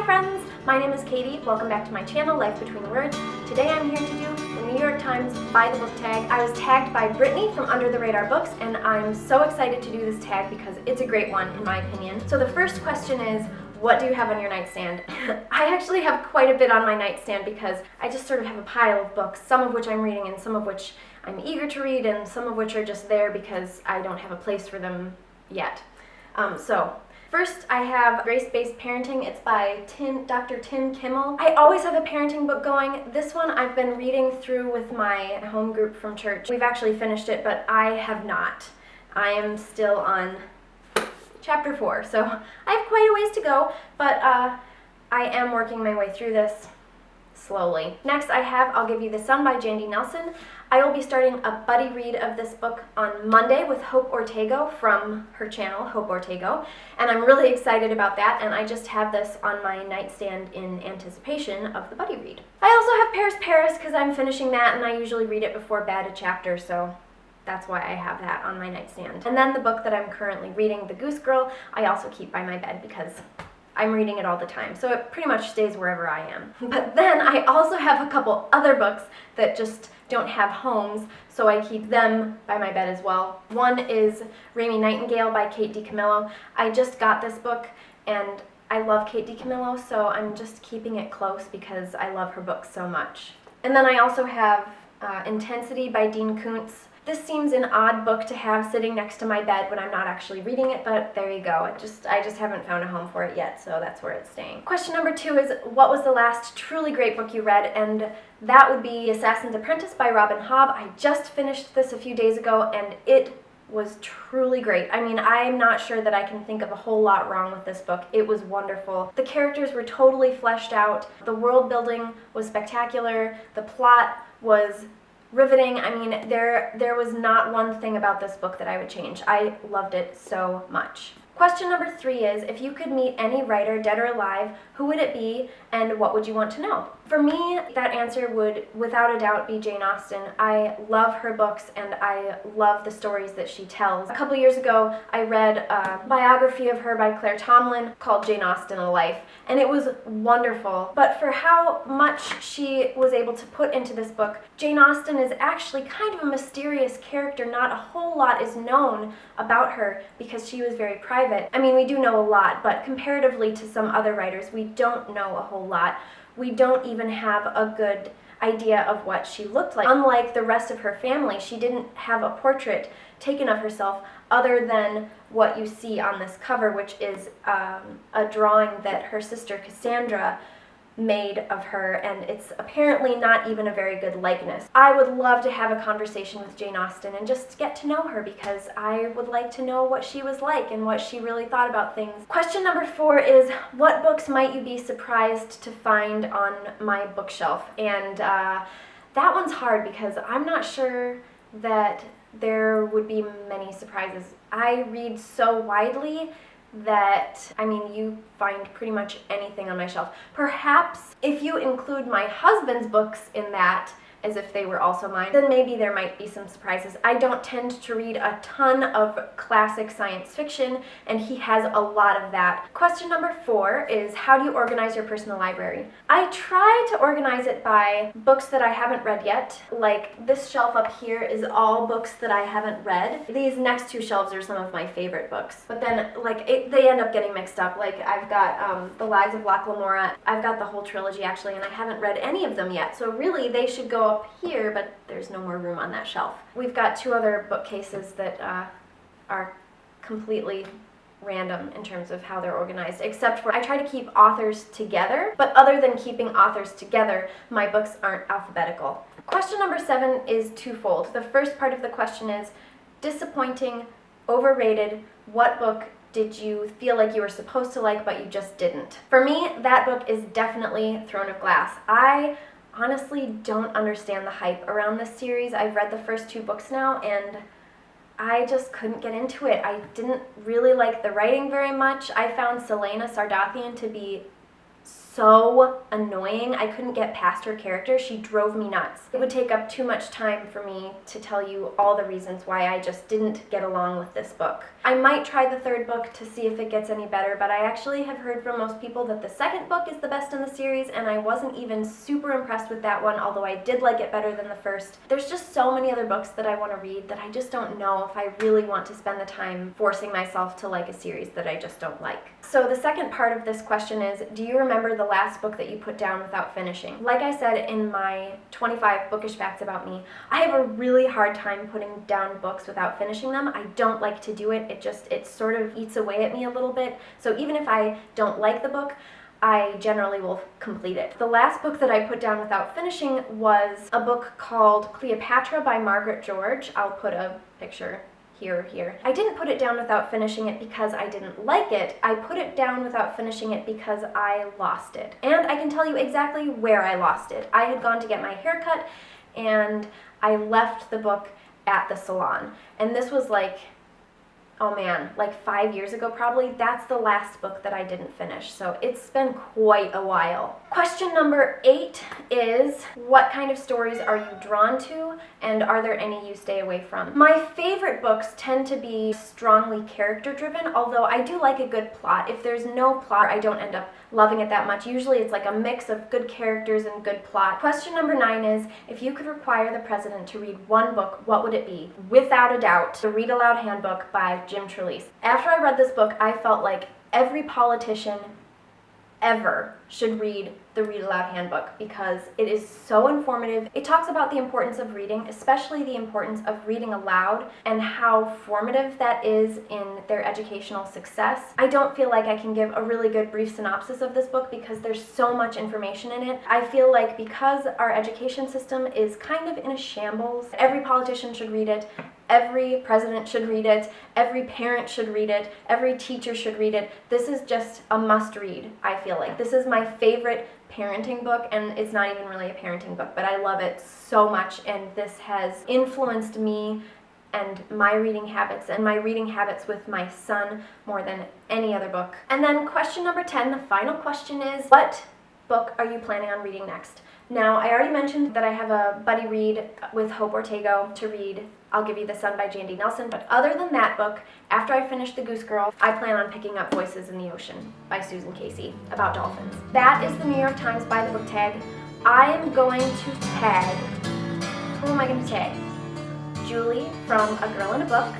friends, my name is Katie. Welcome back to my channel, Life Between Words. Today I'm here to do the New York Times By the Book tag. I was tagged by Brittany from Under the Radar Books, and I'm so excited to do this tag because it's a great one in my opinion. So the first question is, what do you have on your nightstand? I actually have quite a bit on my nightstand because I just sort of have a pile of books, some of which I'm reading and some of which I'm eager to read and some of which are just there because I don't have a place for them yet. First, I have Grace-Based Parenting. It's by Dr. Tim Kimmel. I always have a parenting book going. This one I've been reading through with my home group from church. We've actually finished it, but I have not. I am still on chapter 4, so I have quite a ways to go, but I am working my way through this slowly. Next I have I'll Give You the Sun by Jandy Nelson. I will be starting a buddy read of this book on Monday with Hope Ortego from her channel, Hope Ortego, and I'm really excited about that, and I just have this on my nightstand in anticipation of the buddy read. I also have Paris because I'm finishing that, and I usually read it before bed, a chapter, so that's why I have that on my nightstand. And then the book that I'm currently reading, The Goose Girl, I also keep by my bed because I'm reading it all the time, so it pretty much stays wherever I am. But then I also have a couple other books that just don't have homes, so I keep them by my bed as well. One is Rainy Nightingale by Kate DiCamillo. I just got this book, and I love Kate DiCamillo, so I'm just keeping it close because I love her books so much. And then I also have Intensity by Dean Koontz. This seems an odd book to have sitting next to my bed when I'm not actually reading it, but there you go. I just haven't found a home for it yet, so that's where it's staying. Question number 2 is, what was the last truly great book you read? And that would be Assassin's Apprentice by Robin Hobb. I just finished this a few days ago, and it was truly great. I mean, I'm not sure that I can think of a whole lot wrong with this book. It was wonderful. The characters were totally fleshed out. The world building was spectacular. The plot was riveting. I mean, there was not one thing about this book that I would change. I loved it so much. Question number 3 is, if you could meet any writer, dead or alive, who would it be and what would you want to know? For me, that answer would, without a doubt, be Jane Austen. I love her books and I love the stories that she tells. A couple years ago, I read a biography of her by Claire Tomlin called Jane Austen, A Life, and it was wonderful. But for how much she was able to put into this book, Jane Austen is actually kind of a mysterious character. Not a whole lot is known about her because she was very private. I mean, we do know a lot, but comparatively to some other writers, we don't know a whole lot. We don't even have a good idea of what she looked like. Unlike the rest of her family, she didn't have a portrait taken of herself other than what you see on this cover, which is a drawing that her sister Cassandra made of her, and it's apparently not even a very good likeness. I would love to have a conversation with Jane Austen and just get to know her because I would like to know what she was like and what she really thought about things. Question number 4 is, what books might you be surprised to find on my bookshelf? And that one's hard because I'm not sure that there would be many surprises. I read so widely that, I mean, you find pretty much anything on my shelf. Perhaps if you include my husband's books in that, as if they were also mine, then maybe there might be some surprises. I don't tend to read a ton of classic science fiction, and he has a lot of that. Question number 4 is, how do you organize your personal library? I try to organize it by books that I haven't read yet. Like, this shelf up here is all books that I haven't read. These next 2 shelves are some of my favorite books. But then, they end up getting mixed up. Like, I've got The Lives of Locke Lamora. I've got the whole trilogy, actually, and I haven't read any of them yet. So really, they should go up here, but there's no more room on that shelf. We've got 2 other bookcases that are completely random in terms of how they're organized, except for I try to keep authors together, but other than keeping authors together, my books aren't alphabetical. Question number 7 is twofold. The first part of the question is, disappointing, overrated, what book did you feel like you were supposed to like but you just didn't? For me, that book is definitely Throne of Glass. I honestly don't understand the hype around this series. I've read the first 2 books now, and I just couldn't get into it. I didn't really like the writing very much. I found Selena Sardathian to be so annoying. I couldn't get past her character. She drove me nuts. It would take up too much time for me to tell you all the reasons why I just didn't get along with this book. I might try the third book to see if it gets any better, but I actually have heard from most people that the second book is the best in the series, and I wasn't even super impressed with that one, although I did like it better than the first. There's just so many other books that I want to read that I just don't know if I really want to spend the time forcing myself to like a series that I just don't like. So the second part of this question is, do you remember the last book that you put down without finishing? Like I said in my 25 bookish facts about me, I have a really hard time putting down books without finishing them. I don't like to do it. It sort of eats away at me a little bit. So even if I don't like the book, I generally will complete it. The last book that I put down without finishing was a book called Cleopatra by Margaret George. I'll put a picture here. I didn't put it down without finishing it because I didn't like it. I put it down without finishing it because I lost it. And I can tell you exactly where I lost it. I had gone to get my hair cut and I left the book at the salon. And this was like, oh man, like 5 years ago probably. That's the last book that I didn't finish, so it's been quite a while. Question number 8 is, what kind of stories are you drawn to, and are there any you stay away from? My favorite books tend to be strongly character-driven, although I do like a good plot. If there's no plot, I don't end up loving it that much. Usually it's like a mix of good characters and good plot. Question number 9 is, if you could require the president to read one book, what would it be? Without a doubt, The Read Aloud Handbook by Jim Trelease. After I read this book, I felt like every politician ever should read the Read Aloud Handbook because it is so informative. It talks about the importance of reading, especially the importance of reading aloud and how formative that is in their educational success. I don't feel like I can give a really good brief synopsis of this book because there's so much information in it. I feel like because our education system is kind of in a shambles, every politician should read it. Every president should read it, every parent should read it, every teacher should read it. This is just a must-read, I feel like. This is my favorite parenting book, and it's not even really a parenting book, but I love it so much, and this has influenced me and my reading habits with my son more than any other book. And then question number 10, the final question is, what book are you planning on reading next? Now, I already mentioned that I have a buddy read with Hope Ortego to read I'll Give You the Sun by Jandy Nelson, but other than that book, after I finish The Goose Girl, I plan on picking up Voices in the Ocean by Susan Casey, about dolphins. That is the New York Times By the Book tag. I am going to tag, who am I going to tag? Julie from A Girl in a Book,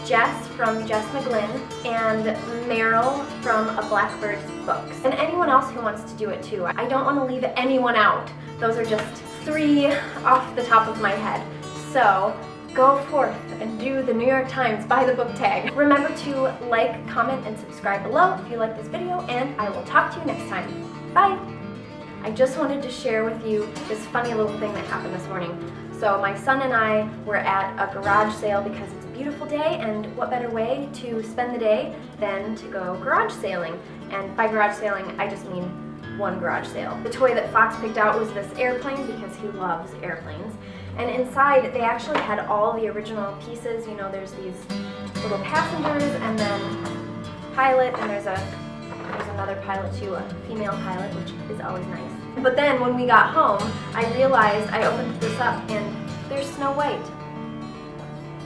Jess from Jess McGlynn, and Meryl from A Blackbird's Books. And anyone else who wants to do it too. I don't want to leave anyone out. Those are just 3 off the top of my head. So go forth and do the New York Times By the Book tag. Remember to like, comment, and subscribe below if you like this video, and I will talk to you next time. Bye! I just wanted to share with you this funny little thing that happened this morning. So my son and I were at a garage sale because it's a beautiful day, and what better way to spend the day than to go garage sailing? And by garage sailing, I just mean one garage sale. The toy that Fox picked out was this airplane because he loves airplanes. And inside, they actually had all the original pieces. You know, there's these little passengers, and then pilot, and there's another pilot too, a female pilot, which is always nice. But then when we got home, I realized, I opened this up, and there's Snow White.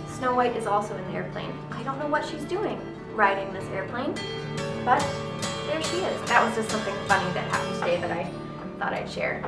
Snow White is also in the airplane. I don't know what she's doing riding this airplane, but there she is. That was just something funny that happened today that I thought I'd share.